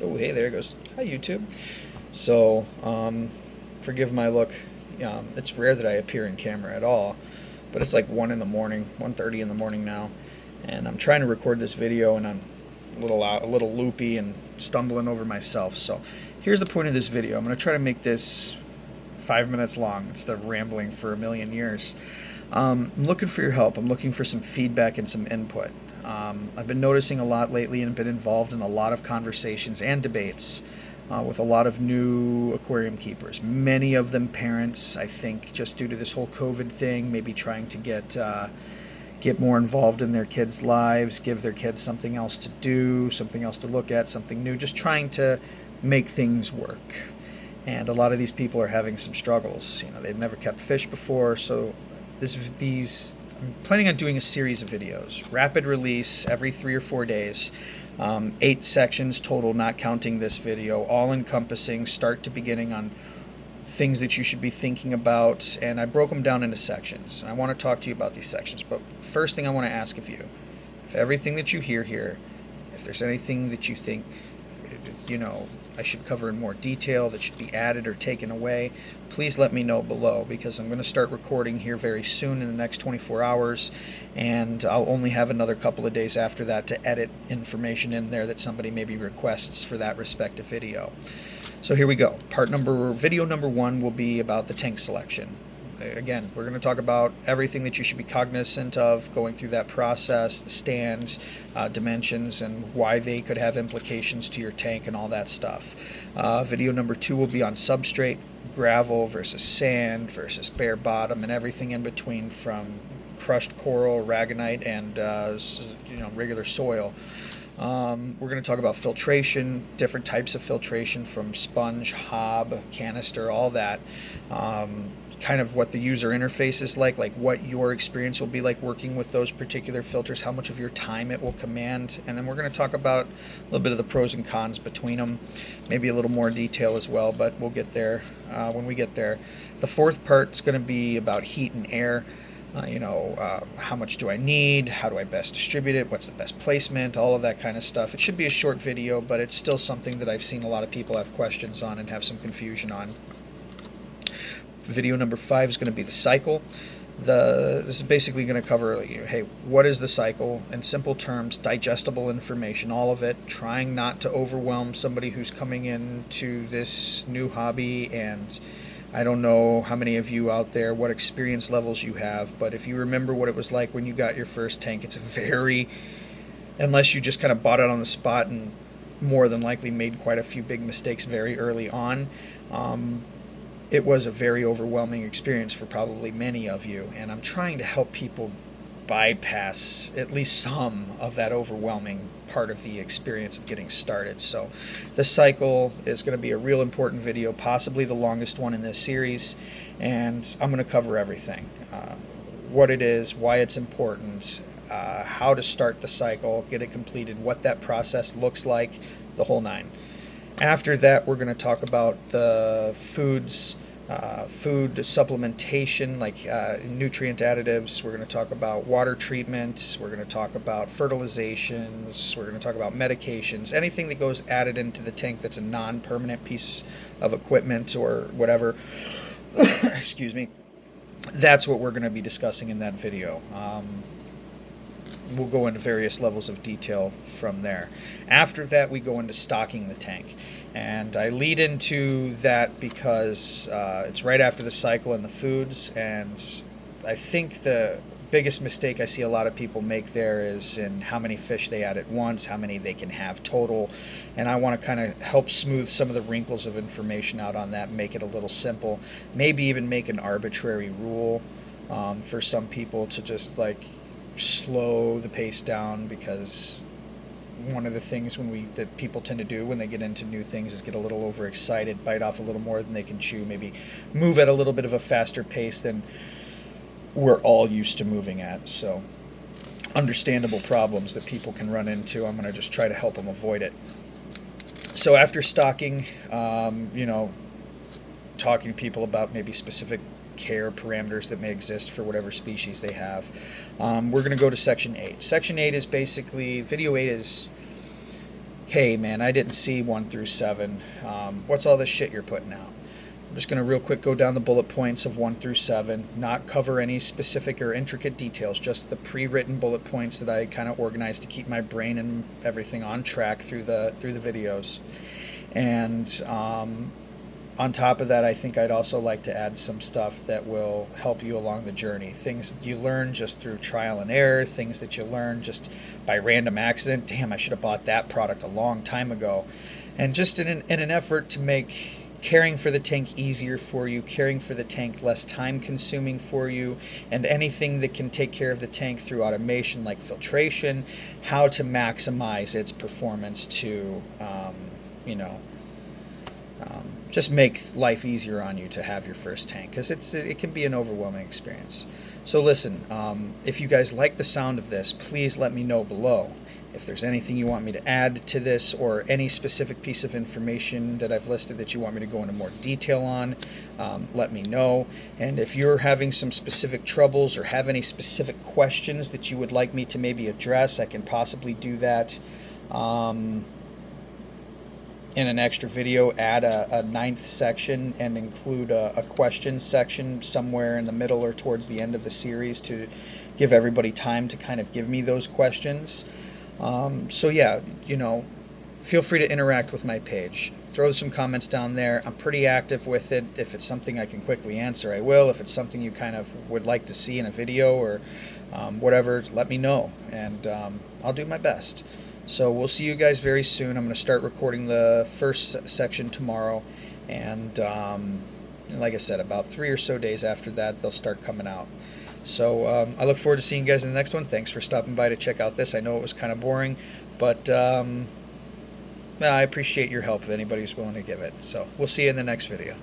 Oh, hey, there it goes. Hi, YouTube. So, forgive my look. It's rare that I appear in camera at all, but it's like 1 in the morning, 1:30 in the morning now, and I'm trying to record this video, and I'm a little loopy and stumbling over myself. So, here's the point of this video. I'm going to try to make this 5 minutes long instead of rambling for a million years. I'm looking for your help. I'm looking for some feedback and some input. I've been noticing a lot lately and been involved in a lot of conversations and debates with a lot of new aquarium keepers. Many of them parents, I think, just due to this whole COVID thing, maybe trying to get more involved in their kids' lives, give their kids something else to do, something else to look at, something new, just trying to make things work. And a lot of these people are having some struggles. You know, they've never kept fish before, so I'm planning on doing a series of videos, rapid release every 3 or 4 days, 8 sections total, not counting this video, all encompassing, start to beginning, on things that you should be thinking about. And I broke them down into sections. I want to talk to you about these sections, but first thing I want to ask of you, if everything that you hear here, if there's anything that you think, I should cover in more detail, that should be added or taken away, please let me know below, because I'm going to start recording here very soon in the next 24 hours, and I'll only have another couple of days after that to edit information in there that somebody maybe requests for that respective video. So here we go. Video number 1 will be about the tank selection. Again, we're going to talk about everything that you should be cognizant of going through that process, the stands, dimensions, and why they could have implications to your tank and all that stuff. Video number 2 will be on substrate, gravel versus sand versus bare bottom, and everything in between, from crushed coral, aragonite, and regular soil. We're going to talk about filtration, different types of filtration, from sponge, hob, canister, all that. Kind of what the user interface is like what your experience will be like working with those particular filters, how much of your time it will command. And then we're going to talk about a little bit of the pros and cons between them, maybe a little more detail as well, but we'll get there when we get there. The fourth part is going to be about heat and air. How much do I need? How do I best distribute it? What's the best placement? All of that kind of stuff. It should be a short video, but it's still something that I've seen a lot of people have questions on and have some confusion on. Video number 5 is going to be the cycle. This is basically going to cover, hey, what is the cycle? In simple terms, digestible information, all of it, trying not to overwhelm somebody who's coming into this new hobby. And I don't know how many of you out there, what experience levels you have, but if you remember what it was like when you got your first tank, it's unless you just kind of bought it on the spot and more than likely made quite a few big mistakes very early on, it was a very overwhelming experience for probably many of you, and I'm trying to help people bypass at least some of that overwhelming part of the experience of getting started. So the cycle is going to be a real important video, possibly the longest one in this series, and I'm going to cover everything. What it is, why it's important, how to start the cycle, get it completed, what that process looks like, the whole nine. After that, we're going to talk about the food supplementation, like nutrient additives. We're going to talk about water treatment. We're going to talk about fertilizations. We're going to talk about medications, anything that goes added into the tank that's a non-permanent piece of equipment or whatever. Excuse me. That's what we're going to be discussing in that video. We'll go into various levels of detail from there. After that, we go into stocking the tank. And I lead into that because it's right after the cycle and the foods. And I think the biggest mistake I see a lot of people make there is in how many fish they add at once, how many they can have total. And I want to kind of help smooth some of the wrinkles of information out on that, make it a little simple. Maybe even make an arbitrary rule for some people to just slow the pace down, because one of the things that people tend to do when they get into new things is get a little overexcited, bite off a little more than they can chew, maybe move at a little bit of a faster pace than we're all used to moving at. So understandable problems that people can run into. I'm going to just try to help them avoid it. So after stocking, talking to people about maybe specific care parameters that may exist for whatever species they have. We're going to go to Section 8. Section 8 is basically, Video 8 is hey man, I didn't see 1 through 7. What's all this shit you're putting out? I'm just going to real quick go down the bullet points of 1 through 7, not cover any specific or intricate details, just the pre-written bullet points that I kind of organized to keep my brain and everything on track through the videos. And on top of that, I think I'd also like to add some stuff that will help you along the journey. Things that you learn just through trial and error, things that you learn just by random accident. Damn, I should have bought that product a long time ago. And just in an effort to make caring for the tank easier for you, caring for the tank less time consuming for you, and anything that can take care of the tank through automation like filtration, how to maximize its performance to, just make life easier on you to have your first tank, because it can be an overwhelming experience. So listen, if you guys like the sound of this, please let me know below. If there's anything you want me to add to this, or any specific piece of information that I've listed that you want me to go into more detail on, let me know. And if you're having some specific troubles or have any specific questions that you would like me to maybe address, I can possibly do that in an extra video. Add a 9th section and include a question section somewhere in the middle or towards the end of the series to give everybody time to kind of give me those questions. So yeah, feel free to interact with my page. Throw some comments down there. I'm pretty active with it. If it's something I can quickly answer, I will. If it's something you kind of would like to see in a video or whatever, let me know, and I'll do my best. So we'll see you guys very soon. I'm going to start recording the first section tomorrow, and like I said, about 3 or so days after that, they'll start coming out. So I look forward to seeing you guys in the next one. Thanks for stopping by to check out this. I know it was kind of boring, but I appreciate your help if anybody who's willing to give it. So we'll see you in the next video.